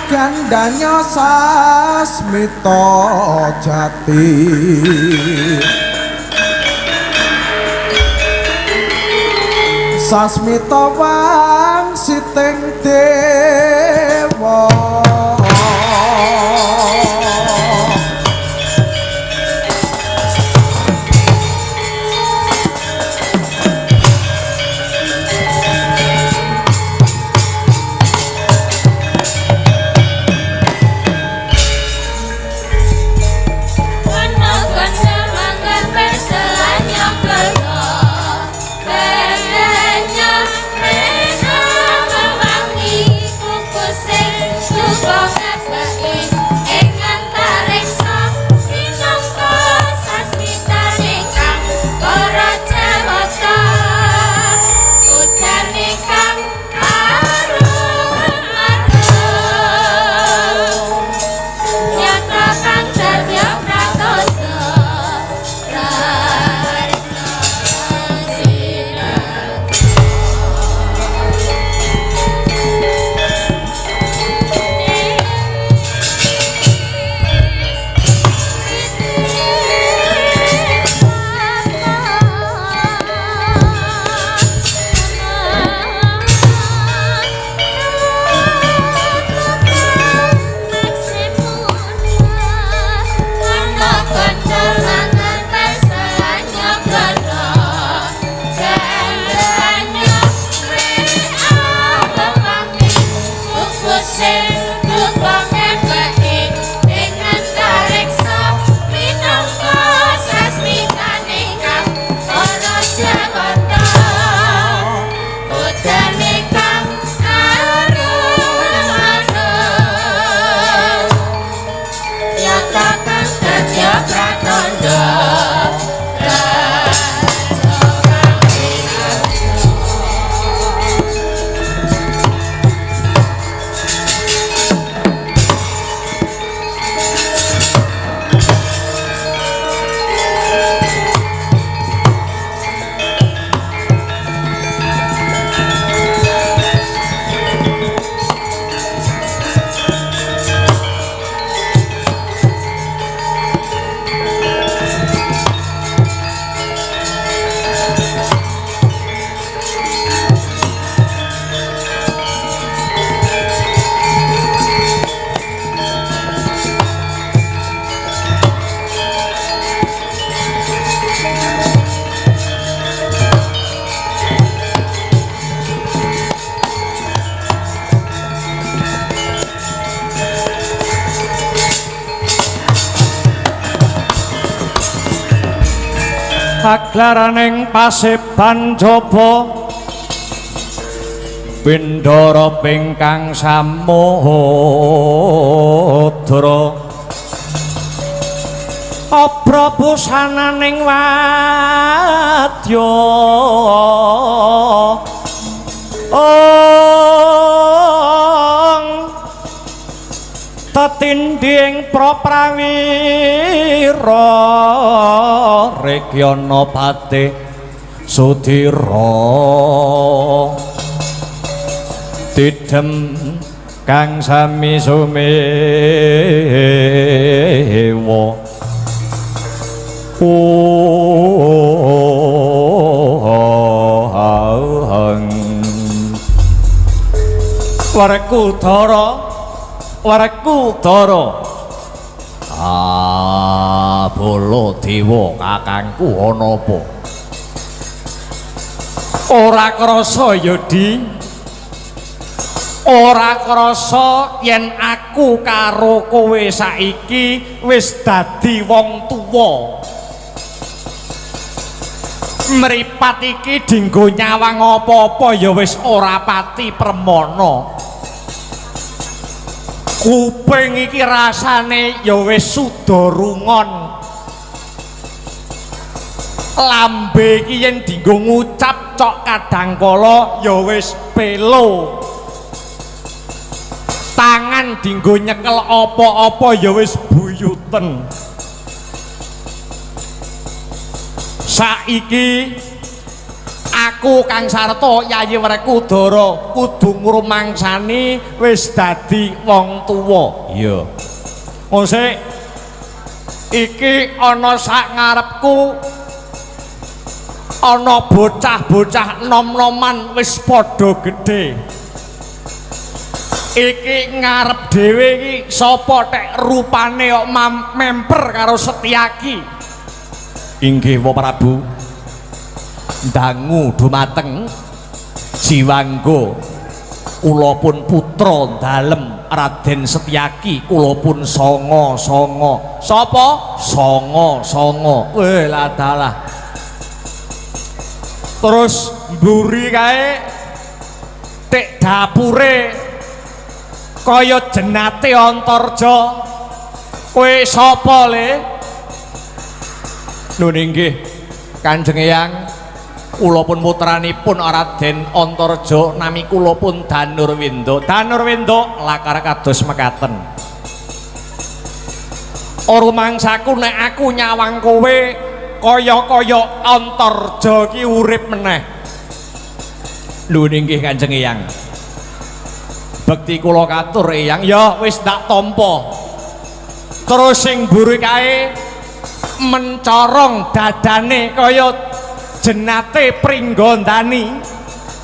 Gandanya sasmita jati sasmita wangsiting dewa Paglaraning paseban jaba Bindara pingkang samudra obra busananing wadya tetinding proprawira Rekyana Patih Sudira didem kang sami sumewa Werkudara Werkudara. Baladewa kakangku ana apa? Ora krasa ya, Di. Ora krasa yen aku karo kowe saiki wis dadi wong tuwa. Mripat iki dinggo nyawang apa-apa ya wis ora pati premana. Kuping iki rasane ya wis suda rungon. Lambe iki yen dinggo ngucap cok kadangkala ya wis pelo. Tangan dinggo nyekel apa-apa ya wis buyuten. Saiki aku Kang Sarta Yayi Werkudara kudu ngrumangsani wis dadi wong tuwa. Iya. Mosek iki ana sak ngarepku ana bocah-bocah nom-noman wis padha gedhe. Iki ngarep dhewe iki sapa tek rupane kok memper karo Setyaki. Inggih Wa Prabu. Dangu dumateng jiwangga kula pun putra dalem Raden Setyaki, kula pun sanga-sanga. Sapa? Sanga-sanga. Weh ladalah. Terus mburi kae tek dapure kaya jenate Antarja. Kowe sapa le? Nun inggih Kanjeng Eyang, kula pun putranipun Raden Antarja, nami kula pun Danurwindo. Danurwindo lakar kados mekaten. Rumangsaku nek aku nyawang kowe kaya-kaya Antarja ki urip meneh. Lho nggih Kanjeng Eyang. Bekti kula katur Eyang, ya wis tak tampa. Terus sing mburi kae mencorong dadane kaya jenate Pringgondani.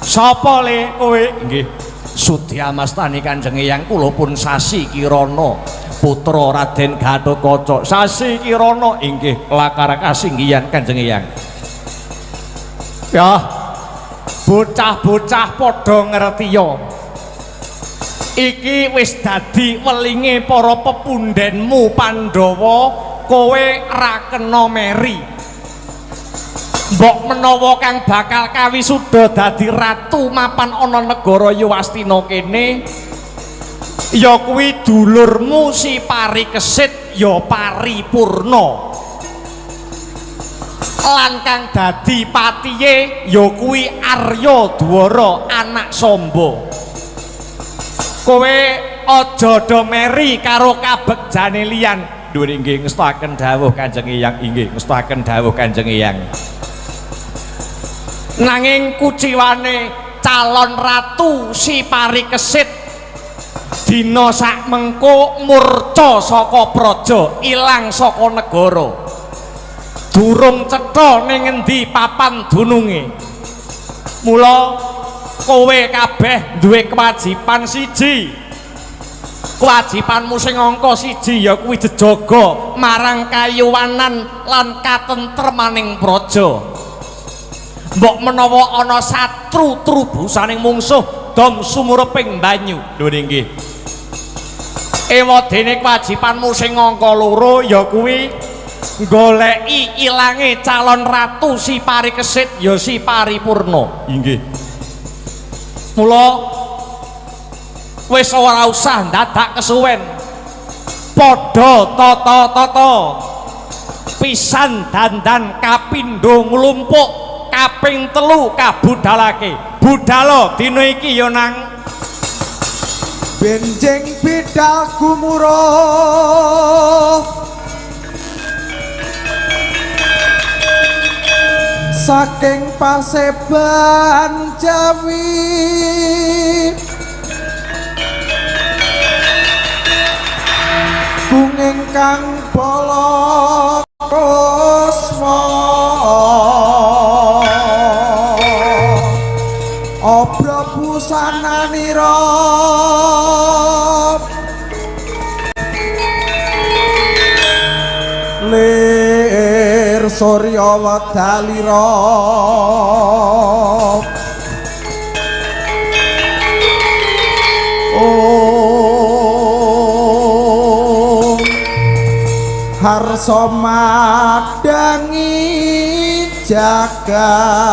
Sapa le kowe? Nggih, Sudyamastani Kanjeng Eyang, kula pun Sasi Kirana, putra Raden Gatotkaca. Sasi Kirana inggih lakar kasinggihan Kanjeng Eyang. Ya, bocah-bocah padha ngertiya. Iki wis dadi welinge para pepundhenmu Pandhawa, kowe ra kena meri. Mbok menawa kang bakal kawisuda dadi ratu mapan ana negara Yowastina kene, ya kuwi dulurmu si Parikesit ya paripurna. Lan kang dadi patihe ya kuwi Aryadwara anak Samba. Kowe aja do meri karo kabegjane liyan. Dhuwur inggih ngestaken dawuh Kanjeng Eyang, inggih ngestaken dawuh Kanjeng Eyang. Nanging kuciwane calon ratu si Parikesit dina sak mengko murca saka praja, ilang saka negara. Durung cetha ning endi papan dununge. Mula kowe kabeh duwe kewajiban siji. Kewajibanmu sing angka siji ya kuwi jejaga marang kayuwanan lan katentremaning praja. Mbok menawa ana satru trubusaning mungsuh dom sumureping banyu. Lho nggih. Ewadene kewajibanmu sing angka loro ya kuwi goleki ilange calon ratu si Parikesit ya si Paripurna. Inggih. Mula wis ora usah dadak kesuwen. Padha tata-tata. Pisan dandan kapindho nglumpuk, kaping 3 kabudalake. Budala dina iki ya nang benjing bidal gumuruh saking paseban Jawi. Kunging kang bala kusma obra busananira surya wedalira harsa madangi jagat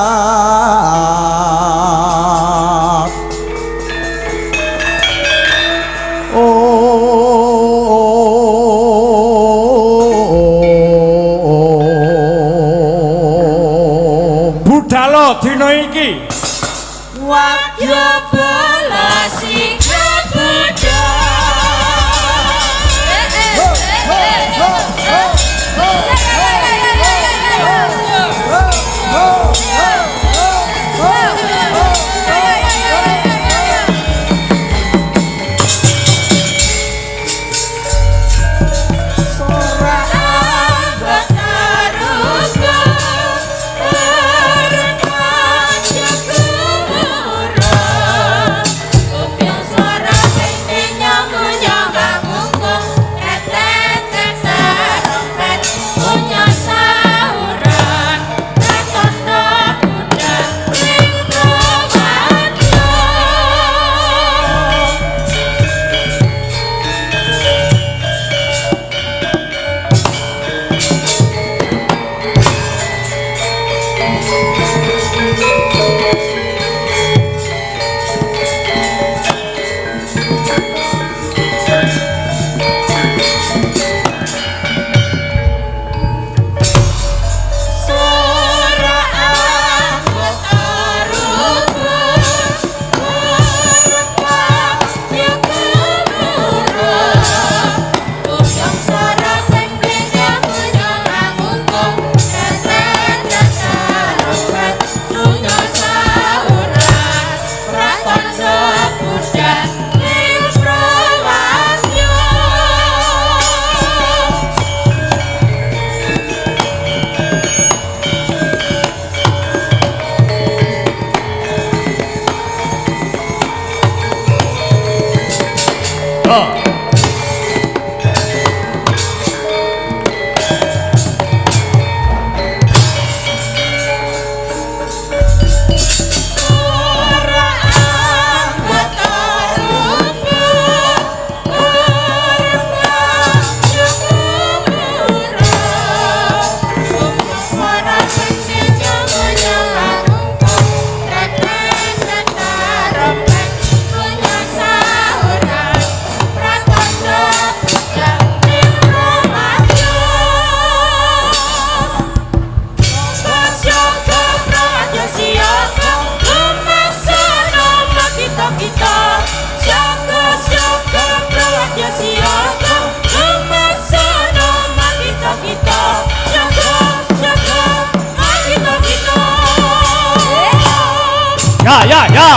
budhalo dina iki wadya bola sikrat budha ya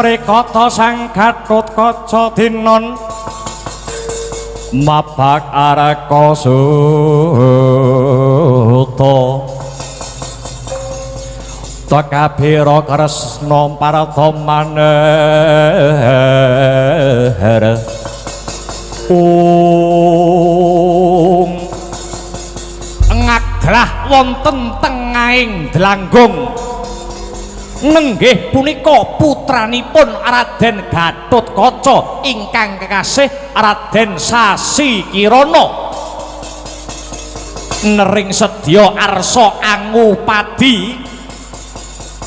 Rikata sang Gatotkaca dinon mabak areka suta takabira kresna parata manehara ngaglah wonten tengahing dlanggung nenggih punika putranipun Raden Gatotkaca ingkang kekasih Raden Sasi Kirana nering sedya arsa Angupadi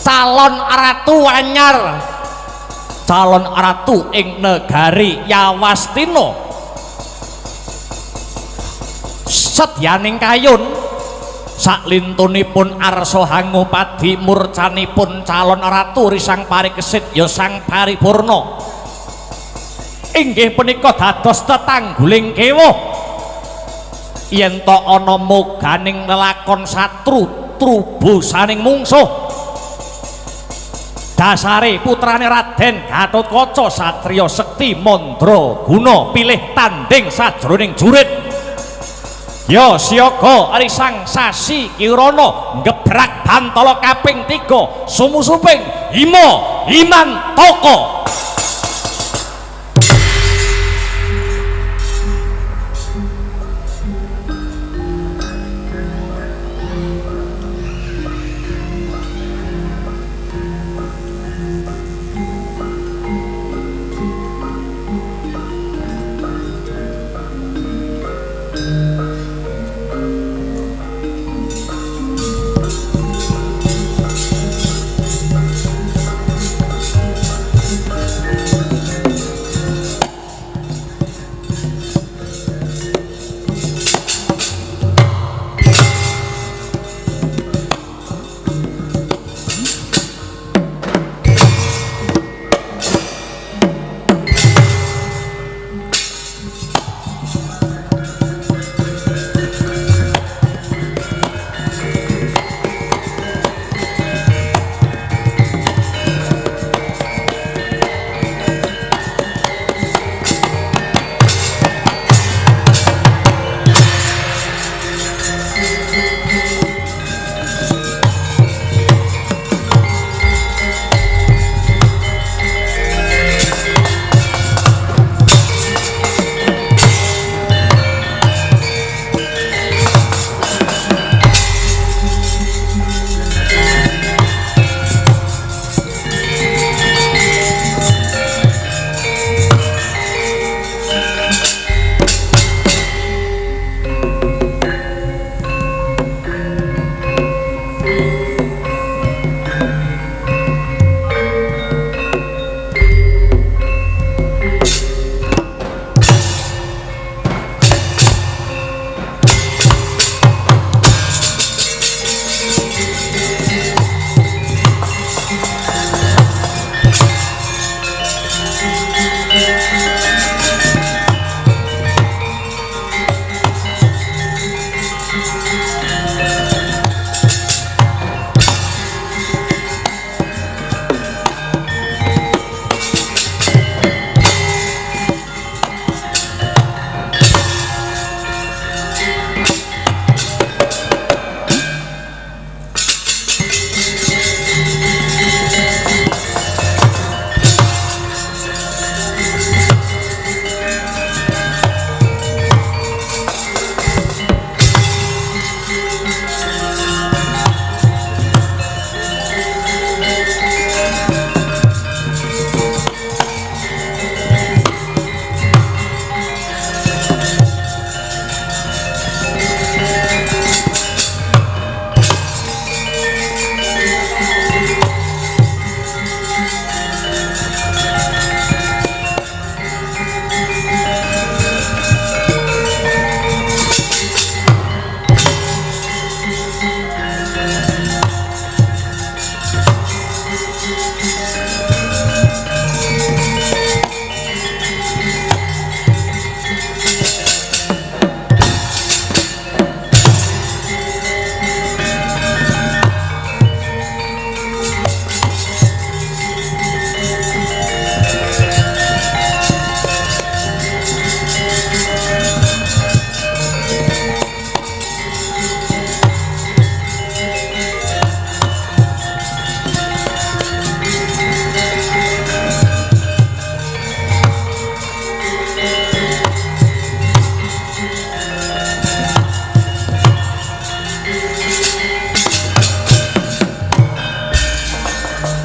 calon ratu anyar calon ratu ing negari Yawastina sedyaning kayun saklintunipun arsa Angupadi murcanipun calon ratu risang parikesit ya sang paripurna inggih punika dados tetangguling kewuh yen to ana moganing lelakon satru trubusaning mungsuh dasare putrane Raden Gatotkaca satriya sekti mandraguna pilih tanding sajroning jurit ya siaga risang Sasi Kirana ngebrak bantala kaping 3 sumusuping Hima Himantaka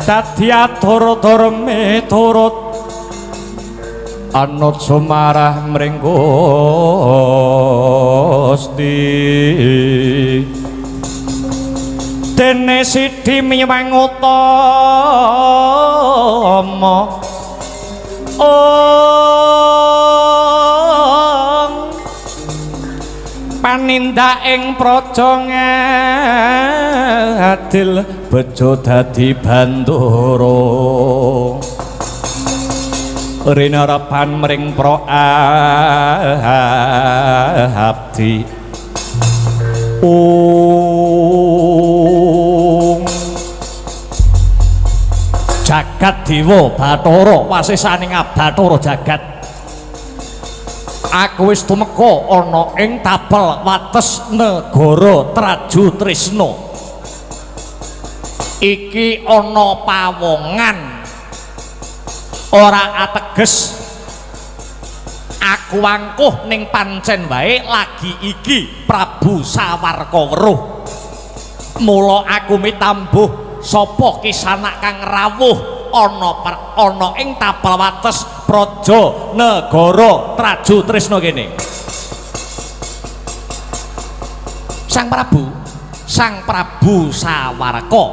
dadi atur-atur miturut anut sumarah mring Gusti dene sidi miwang utama panindak ing praja ngadil bejo dadi bandara rinarapan mring pro abdi jagat dewa Bathara wasisaning Bathara jagat aku wis tumeka ana ing tapel wates negara Traju Trisna iki ana pawongan ora ateges aku wangkuh ning pancen wae lagi iki Prabu Sawarka weruh mula aku mitambuh sapa kisanak kang rawuh ana ing tapel wates praja negara Traju Trisna kene Sang Prabu Sawarka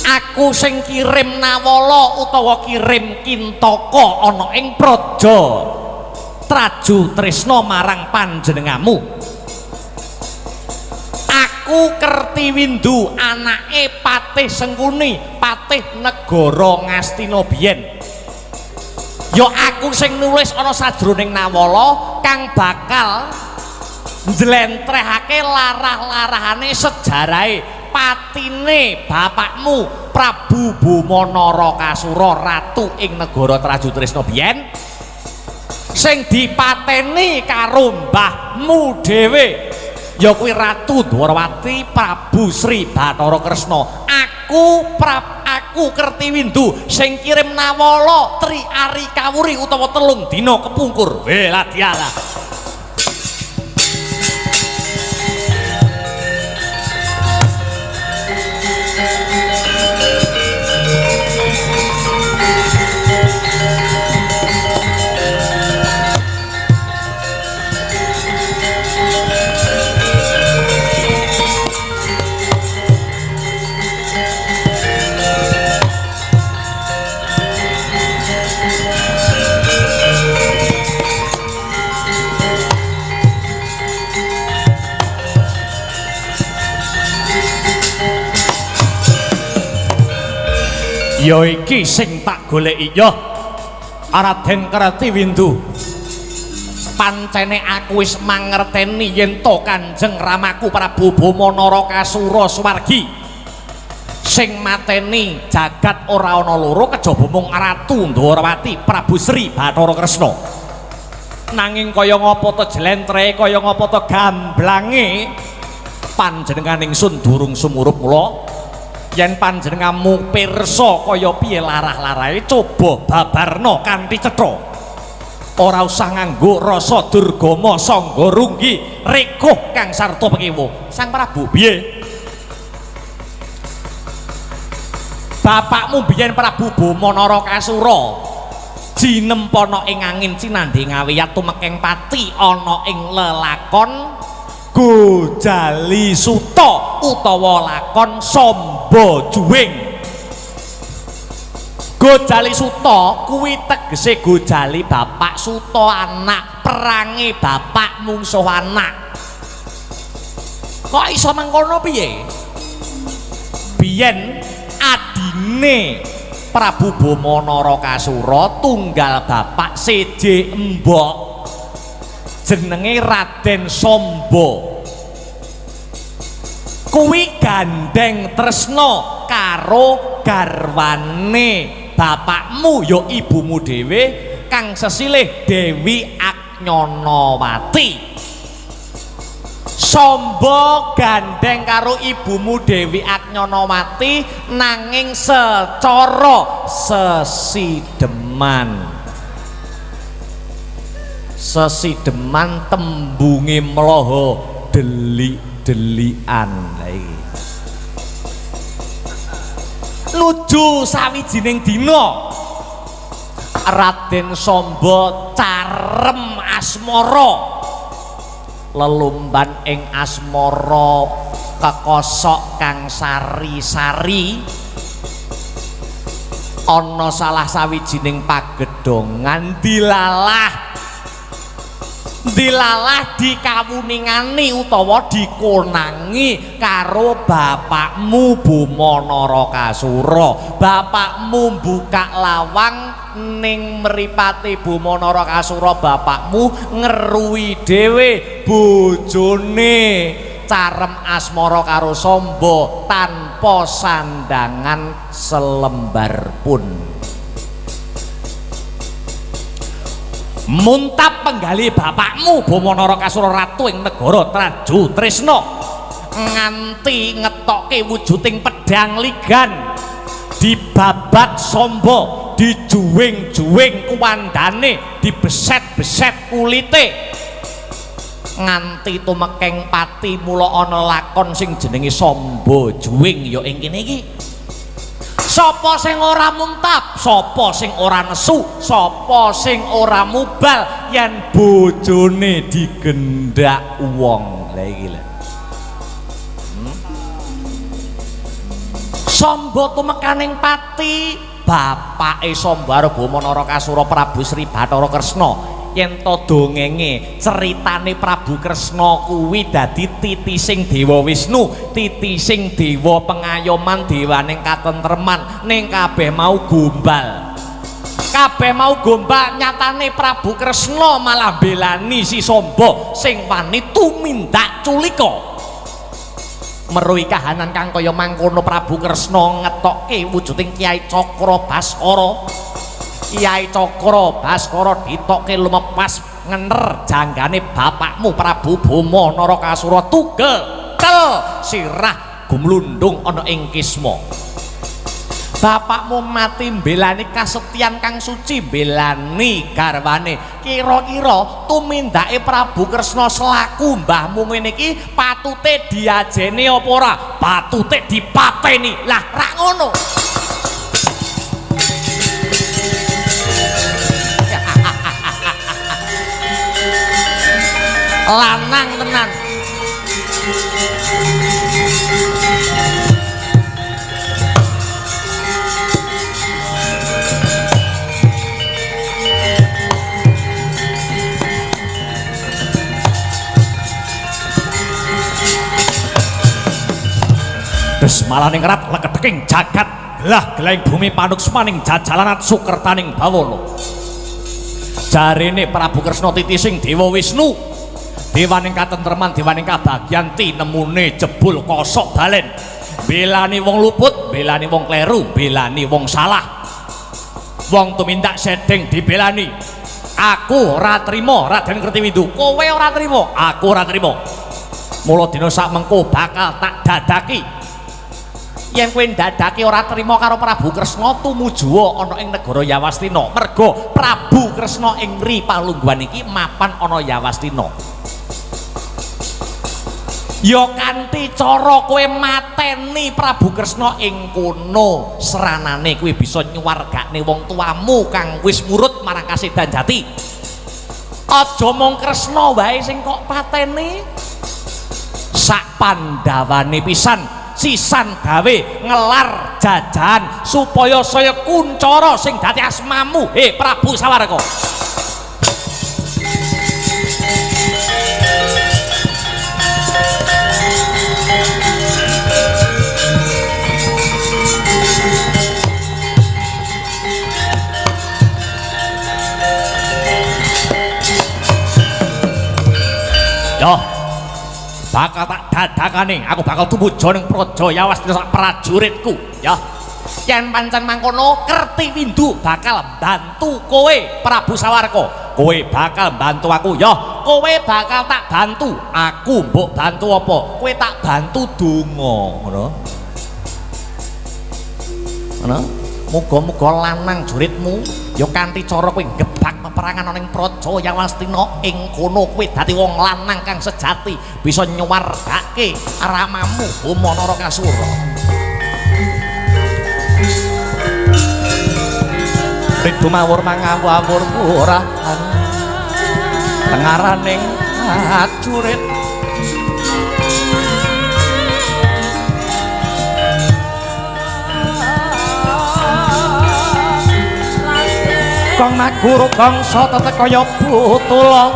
aku sing kirim Nawala utawa kirim Kintaka ana ing praja Traju Trisna marang panjenengamu aku Kertiwindu anake Patih Sengkuni Patih negara Ngastina biyen ya aku sing nulis ana sajroning Nawala kang bakal njlentrehake larah-larahane sejarahe patine bapakmu Prabu Boma Narakasura ratu ing negara Traju Trisna biyen sing dipateni karo mbahmu dhewe ya kuwi Ratu Dwarawati Prabu Sri Bathara Kresna aku Kertiwindu sing kirim Nawala Tri Ari Kawuri utawa 3 dina kepungkur weladiala ya iki sing tak goleki ya Raden Kertiwindu pancene aku wis mangerteni yen to Kanjeng Ramaku Prabu Boma Narakasura Suwargi sing mateni jagat ora ana loro kejaba mung Ratu Dwarawati Prabu Sri Bathara Kresna nanging kaya ngapa to jlentrehe kaya ngapa to gamblange panjenengan ingsun durung sumurup mula yen panjenenganmu pirsa kaya piye larah-larahe coba babarna kanthi cetha ora usah nganggo rasa durgama sangga runggi reguh kang sarta pekiwo Sang Prabu piye bapakmu biyen Prabu Boma Narakasura jinempana ing angin cinandhe ngawiyat tumekeng pati ana ing lelakon Gojali Suta utawa lakon Samba Juwing Gojali Suta kuwi tegese Gojali bapak Suta anak perange bapak mungsuh anak kok iso mangkono piye biyen adine Prabu Boma Narakasura tunggal bapak seje embok jenenge Raden Samba kuwi gandeng tresna karo garwane bapakmu ya ibumu dhewe kang sesilih Dewi Aknyanawati Samba gandeng karo ibumu Dewi Aknyanawati nanging secara sesideman tembunge mlaha delik-delikan iki nuju sawijining dina Raden Samba carem asmara lelumban ing asmara kekosok kang sari-sari ana salah sawijining pagedhongan dilalah dikawuningani utawa dikonangi karo bapakmu Boma Narakasura. Bapakmu buka lawang ning mripate Boma Narakasura, bapakmu ngeruwi dhewe bojone carem asmara karo Samba tanpa sandangan selembar pun. Muntap penggali bapakmu Boma Narakasura ratu ing negara Traju Tresna nganti ngetokke wujuding pedang ligan dibabat Samba, dijuwing-juwing kuwandane, dibeset-beset kulite nganti tumekeng pati. Mula ana lakon sing jenenge Samba juwing ya ing kene iki. Sapa sing ora muntap, sapa sing ora nesu, sapa sing ora mubal yen bojone digendak wong. Lah iki lho. Samba tumekaning pati, bapake Samba Boma Narakasura Prabu Sri Bathara Kresna. Yen to dongenge ceritane Prabu Kresna kuwi dadi titising Dewa Wisnu, titising dewa pengayoman, dewaning katentreman. Ning kabeh mau gombal. Kabeh mau gombal nyatane Prabu Kresna malah belani si Samba sing wani tumindak culika. Meruhi kahanan kang kaya mangkono Prabu Kresna ngetokke wujuding Kyai Cakra Baskara. Kyai Cakra Baskara ditokke lumepas ngener janggane bapakmu Prabu Boma Narakasura tugel tel sirah gumlundung ana ing kisma. Bapakmu mati mbelani kasetyan kang suci, mbelani garwane. Kira-kira tumindake Prabu Kresna selaku mbahmu ngene iki patute diajeni apa ora? Patute dipateni. Lah rak ngono. Lanang tenan. Desmalaning rat leketeking jagat gelah gelaing bumi panuksmaning jajalanat sukertaning bawana. Jarene Prabu Kresna titising Dewa Wisnu, dewaning katentreman, dewaning kabagyan, tinemune jebul kosok balen, belani wong luput, belani wong kleru, belani wong salah, wong tumindak sedeng dibelani. Aku ora trima Raden Kertiwindu, kowe ora trima, aku ora trima. Mula dina sak mengko bakal tak dadaki. Yen kowe ndadake ora trima karo Prabu Kresna tumuju ana ing negara Yawastina. Merga Prabu Kresna ing mri palungguhan iki mapan ana Yawastina. Ya kanthi cara kowe mateni Prabu Kresna ing kono, seranane kowe bisa nyuwargane wong tuamu kang wis murut marang Kasedan Jati. Aja mung Kresna wae sing kok pateni. Sak Pandawane pisan sisan gawe ngelar jajan supaya saya Kuncara sing dadi asmamu Prabu Sawarga. Yo bakal tak dadakane, aku bakal tumuju ning Praja Yawastina sak prajuritku ya. Yen pancen mangkono Kertiwindu bakal bantu kowe Prabu Sawarga, kowe bakal bantu aku ya, kowe bakal tak bantu. Aku mbok bantu apa? Kowe tak bantu donga, ngono. Ngono. Muga-muga lanang juritmu ya kanthi cara kowe gebak peperangan ana ing Praja Yawastina ing kono kowe dadi wong lanang kang sejati bisa nyuwargake ramamu Boma Narakasura. Ridu mawur mangawur murahan tengaraning ajurit kang naguru bangsa tetek kaya butula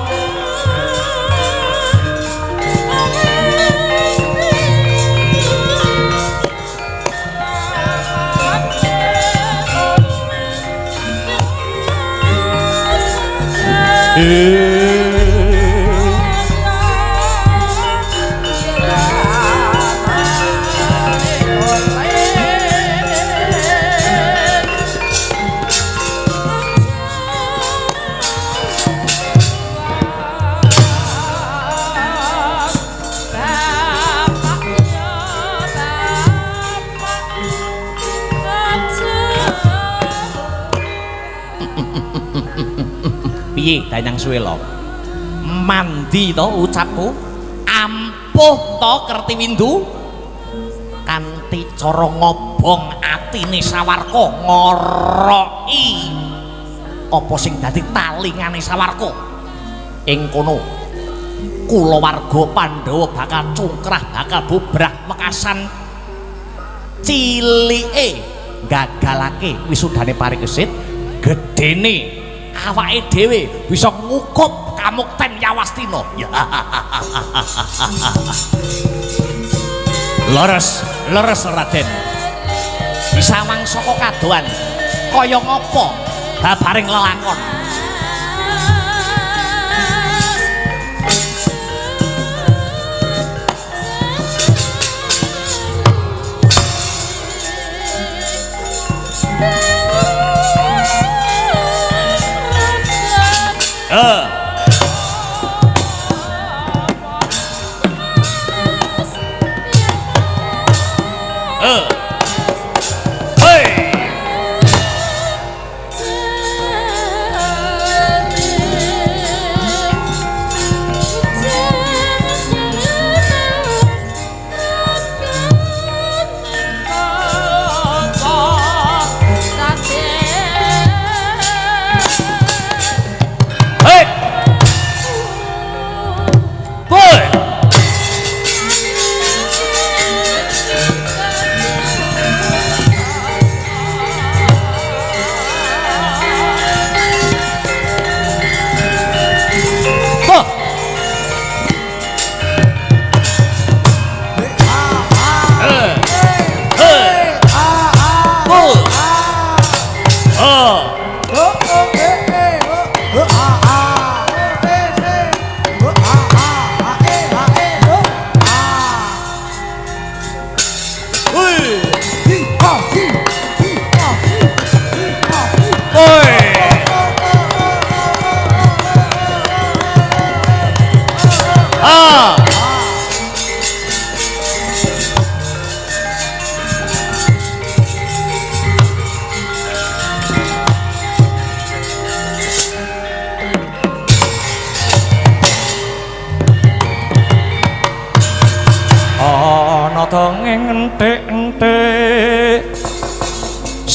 piye Danyang Suwela mandi to ucapku ampuh to Kertiwindu kanthi cara ngobong atine Sawarka ngoroki apa sing dadi talingane Sawarka ing kono kulawarga Pandhawa bakal cungkrah bakal bubrah wekasan cilike gagalake wisudane Parikesit gedene awake dhewe bisa ngukup Kamukten Yawastina. Leres Raden. Bisa mangsaka kadohan kaya ngapa babaring lelakon.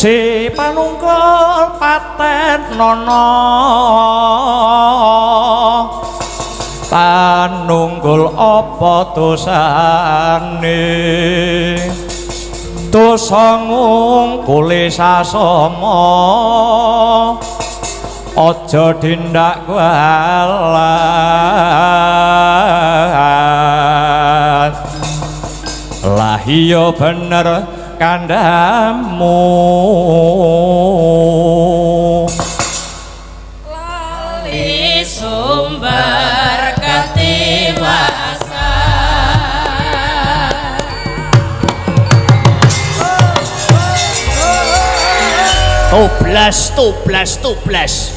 Si panunggal paten nono panunggul apa dosane dosa ngungkuli sasama aja dindak galas lah iya bener kandamu lali sumber ketiwasan tublas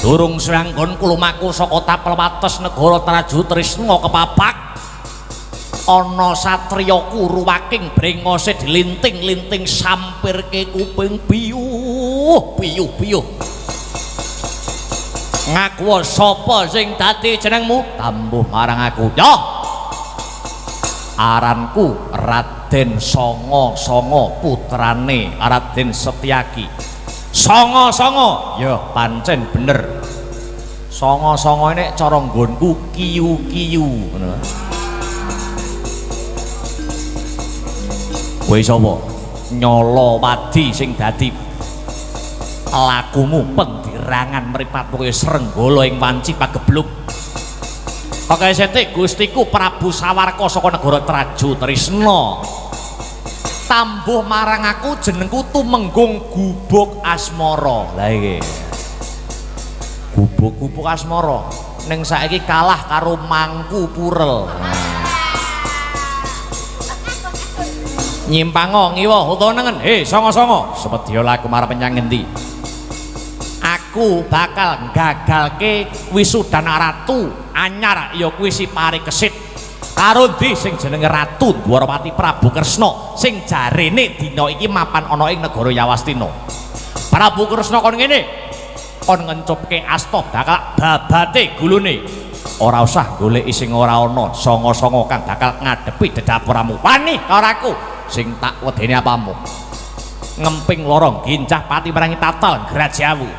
durung seranggon kulumaku saka tapel wates negara Traju Trisna kepapak ana satriya kuruwaking brengose dilinting-linting sampirke kuping biyuh ngaku sapa sing dadi jenengmu tambuh marang aku ya aranku Raden Sanga putrane Raden Setyaki songo-songo ya pancen bener songo-songo ini cara nggonku kiyu-kiyu ngono kowe sapa nyala wadi sing dadi lakumu pendirangan mripatmu kaya srenggala ing wanci pagebluk oke setik gustiku Prabu Sawarka saka negara Traju Trisna tambuh marang aku jenengku Tumenggung Gubuk Asmara. Lah iki. Gubuk Asmara ning saiki kalah karo Mangku Purel. Nyimpango ngiwa utawa nengen. Songo-songo, sepedya laku marang penyang ngendi? Aku bakal gagalke wisudana ratu anyar ya kuwi si Parikesit. Karo ndi sing jenenge Ratu Dwarawati Prabu Kresna sing jarene dina iki mapan ana ing negara Yawastina. Prabu Kresna kon ngene, kon ngencupke asta bakal babate gulune. Ora usah goleki sing ora ana, songo-songo kang bakal ngadepi dedapuramu. Wani karo aku sing tak wedeni apamu. Ngemping lorong gincah pati merangi tatal Grajawu.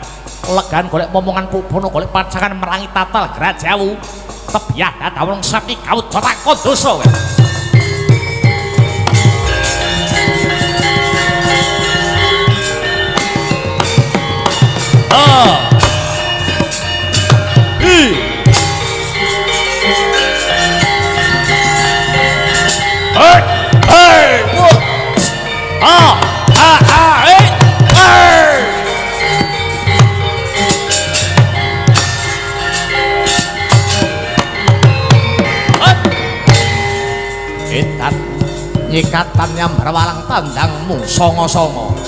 Legan golek momongan pubono golek pacangan merangi tatal Grajawu. Tebyah datawung sapi kawut takon dosa kowe. Nyikatan yang berwalang tandangmu songo-songo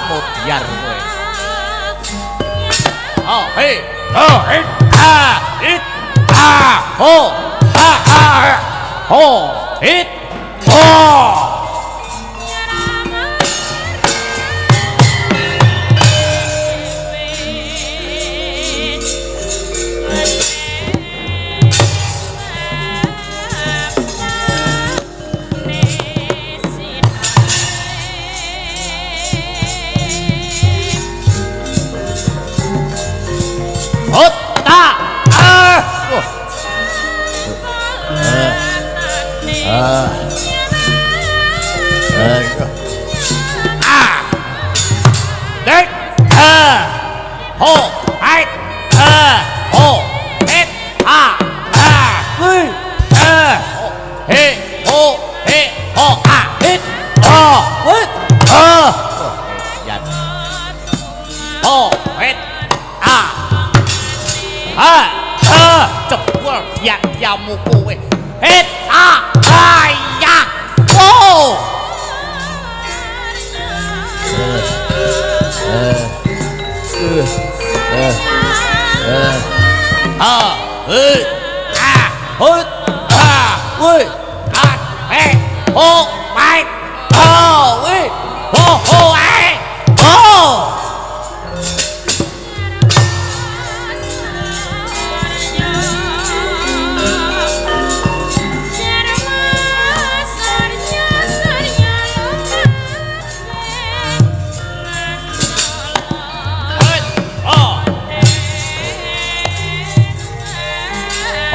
mutiar kowe jebul diam-diamu kowe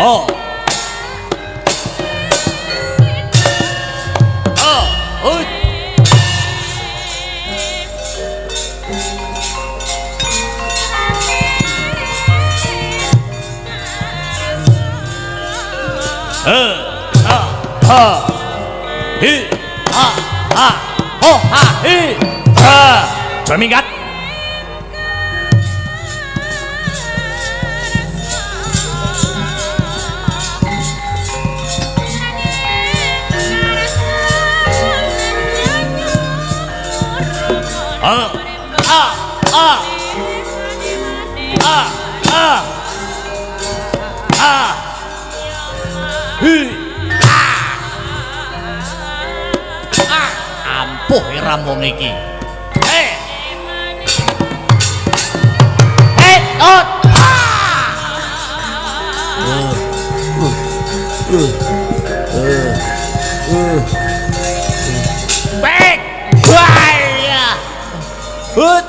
Oh. Oh. Hut. Hi. Ha. Ha. Ho. Ha. Hi. Ha. Chuẩn mình gắt. Ampuh rampung iki. Tot. Baik. Wah. Hut.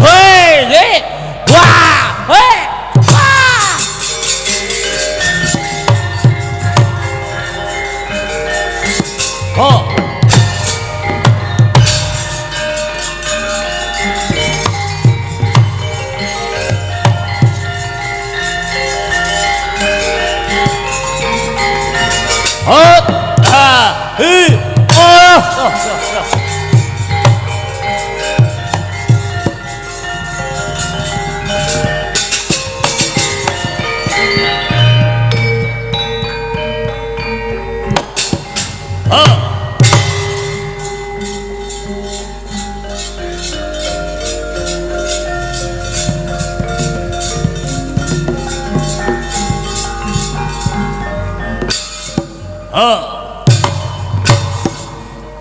Hei, hei. Wah. Hei. Wah. Oh. Hut. Ha. Hi. Oh.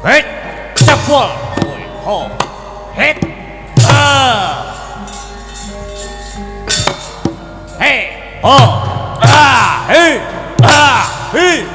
Hit, cepol, ho, hit, hey, ho, hey, hey,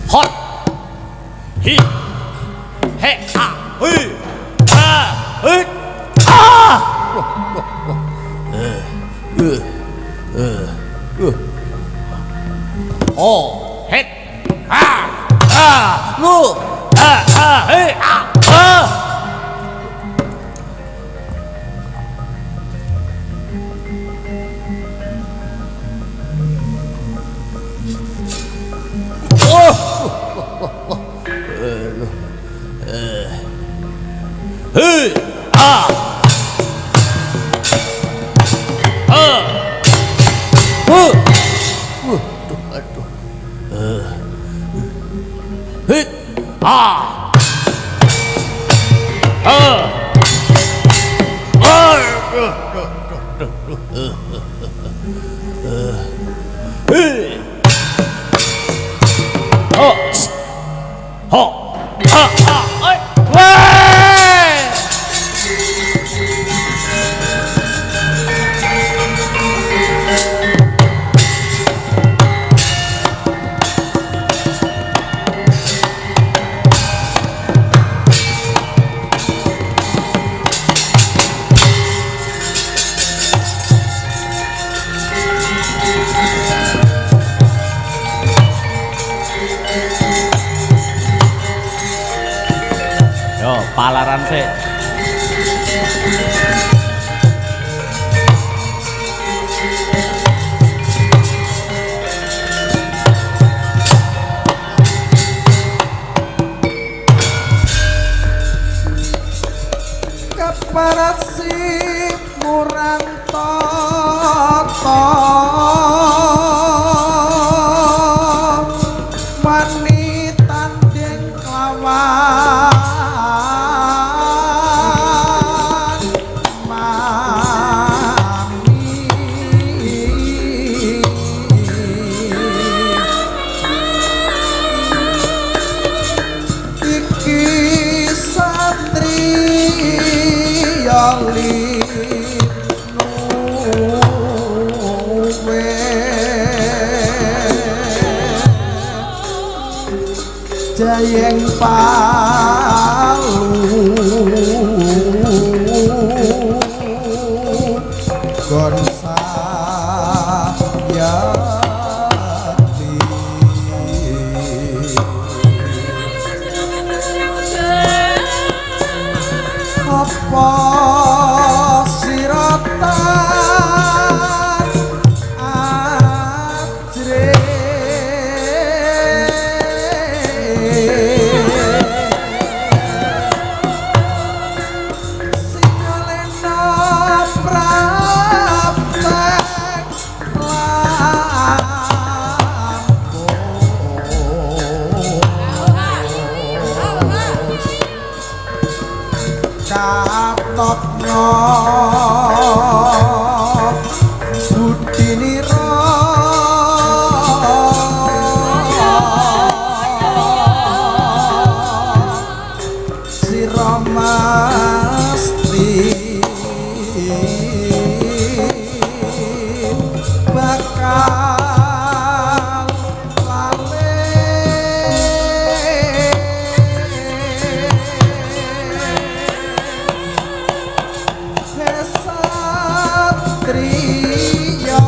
hot, he, hey, oh, hit, lu, hey, palaran sih. Keparat si murang tata mani tanding kelawan dayeng palu gonsa yati apa siratan ajre singalena praptek katotno budinira sira mesti bakal lale Satria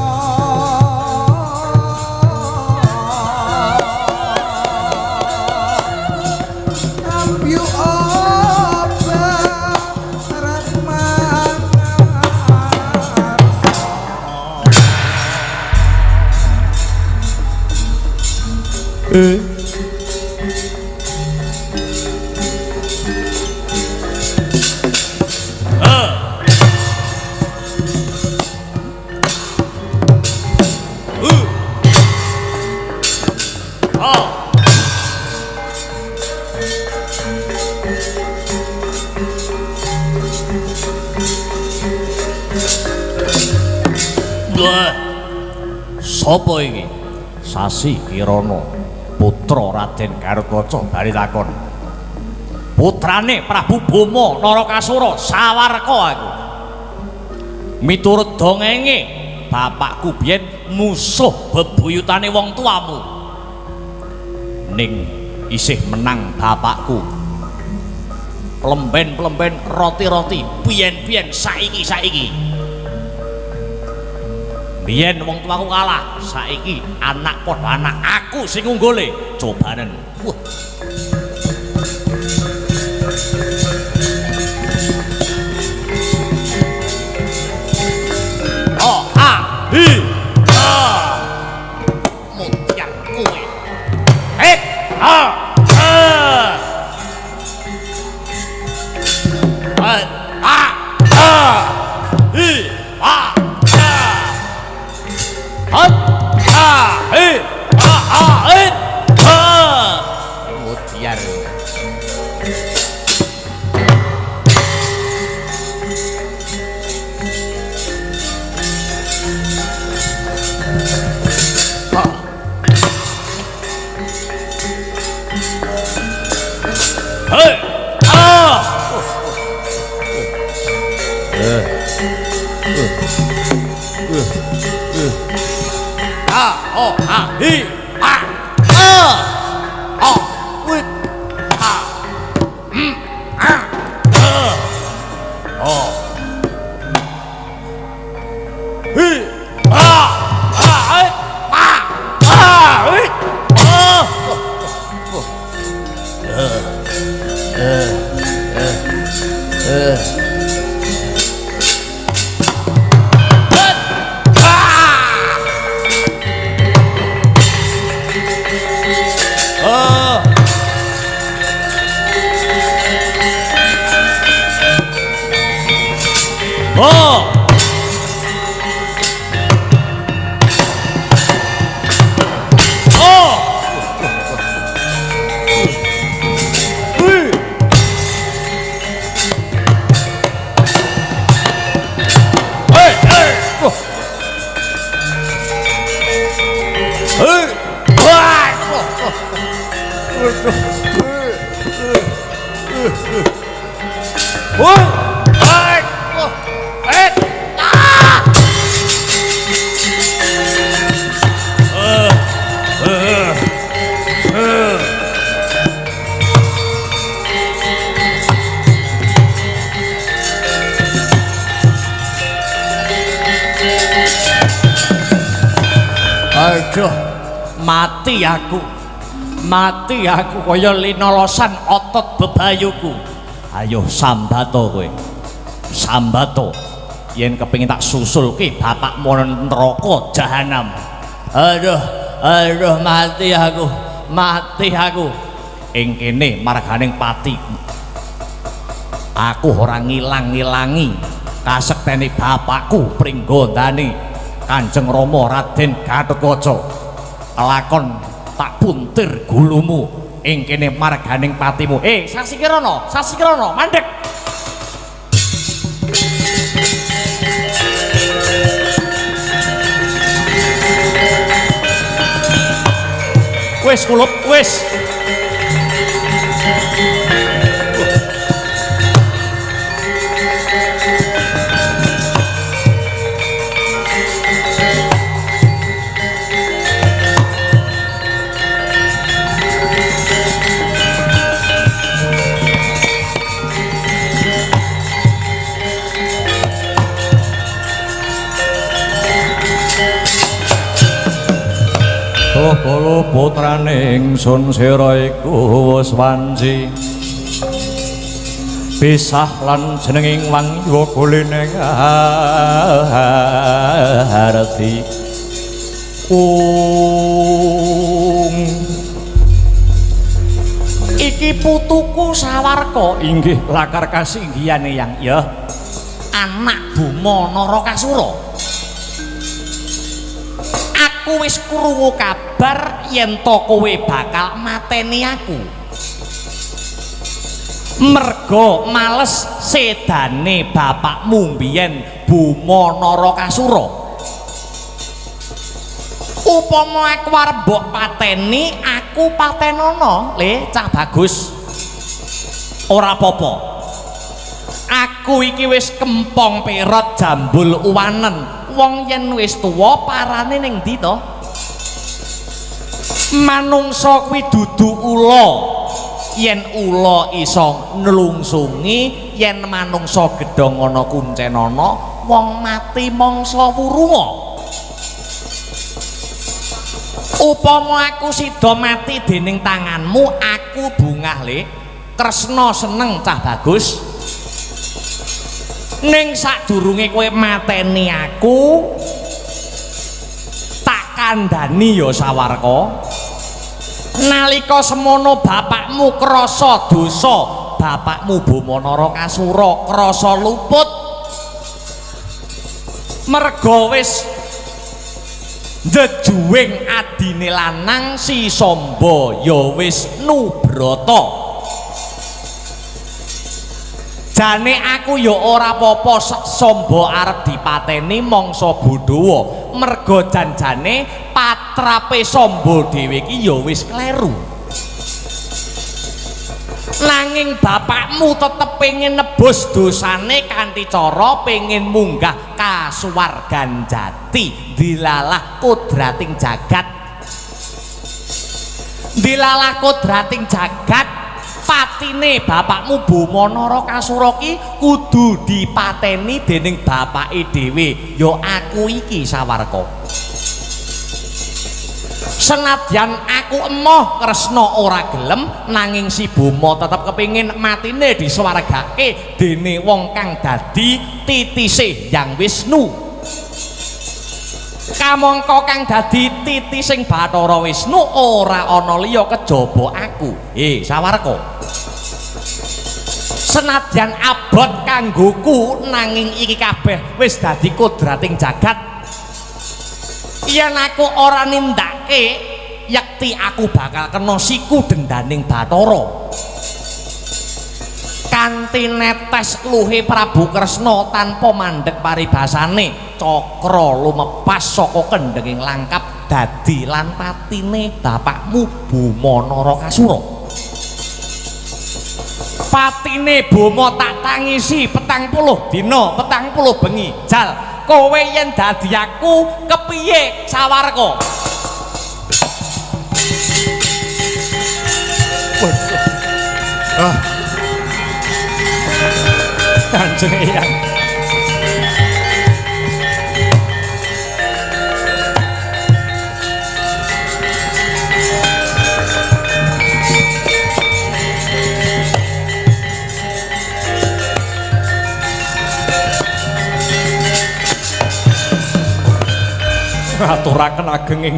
Ambyu obat rahmat Sapa iki? Sasi Kirana, putra Raden Garutkaca bali takon. Putrane Prabu Boma Narakasura sawarka aku. Miturut dongenge, bapakku biyen musuh bebuyutane wong tuamu. Ning isih menang bapakku. Plemben-plemben roti-roti biyen-biyen saiki. Biyen wong tuaku kalah, saiki anak padha anak aku sing unggule. Cobanen. Wah. Oh, ah, hi. Ah. Mutiar kowe. Ah. Mutiar. Hey! Ah! Oh, ah, hi, ah, oh, wait, ah, oh, hi, wait, Aduh, mati aku kaya linolosan otot bebayuku. Ayo sambato kowe, sambato yen kepengin tak susulke bapakmu neraka jahanam. Aduh mati aku ing kene marganing pati. Aku ora ngilang-ngilangi kasektene bapakku Pringgondani Kanjeng Rama Raden Gatotkaca. Lakon tak puntir gulumu ing kene marganing patimu. Sasikirana mandhek. Wis kulup wis. Kala putrane ingsun sira iku wis wanci pisah lan jenenging wangiwa kulineng arti iki putuku Sawarka inggih lakar kasinggiyane yang ya anak Buma Narakasura. Aku wis krungu kabar yen to kowe bakal mateni aku. Merga males sedane bapakmu mbiyen Buma Narakasura. Upama aku arep mbok pateni, aku patenono, le Cah Bagus. Ora apa-apa. Aku iki wis kempong perot jambul uwanen. Wong yen wis tuwa parane ning ndi to? Manungsa kuwi dudu ula. Yen ula iso nlungsungi, yen manungsa gedhong ana kuncenana, wong mati mangsa wurunga. Upama aku sida mati dening tanganmu, aku bungah le tresna seneng Cah Bagus. Ning sadurunge kowe mateni aku, tak kandhani ya Sawarka. Nalika semono bapakmu krasa dosa, bapakmu Buma Narakasura krasa luput. Merga wis njejuwing adine lanang si Samba ya wis nubrata. Jane aku ya ora apa-apa Samba arep dipateni mangsa Bandhawa. Merga janjane patrape Samba dhewe iki ya wis kleru. Nanging bapakmu tetep pengin nebus dosane kanthi cara pengin munggah kasuwargan jati, dilalah kodrating jagat. Dilalah kodrating jagat. Patine bapakmu Buma Narakasura ki kudu dipateni dening bapake dhewe, ya aku iki Sawarka. Senadyan aku emoh Kresna ora gelem, nanging si Buma tetep kepingin matine disuwargake dene wong kang dadi titise Hyang Wisnu. Kamangka kang dadi titising Bathara Wisnu ora ana liya kejaba aku. Sawarka. Senadyan abot kanggoku, nanging iki kabeh wis dadi kodrating jagat. Yen aku ora nindakake, yekti aku bakal kena siku dendaning Bathara. Kanthi netes luhe Prabu Kresna tanpa mandheg paribasane, cakra lumepas saka kendhenging langkap dadi lan patine bapakmu Buma Narakasura. Patine Buma tak tangisi 40 dina 40 bengi. Jal, kowe yen dadi aku kepiye Sawarka? Kanjeng Eyang. Ngaturaken ageng ing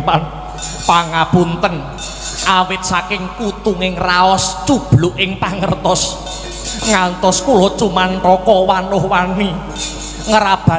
pangapunten awit saking kutunging raos cubluking pangertos ngantos kula cumantaka wanuh wani ngrabat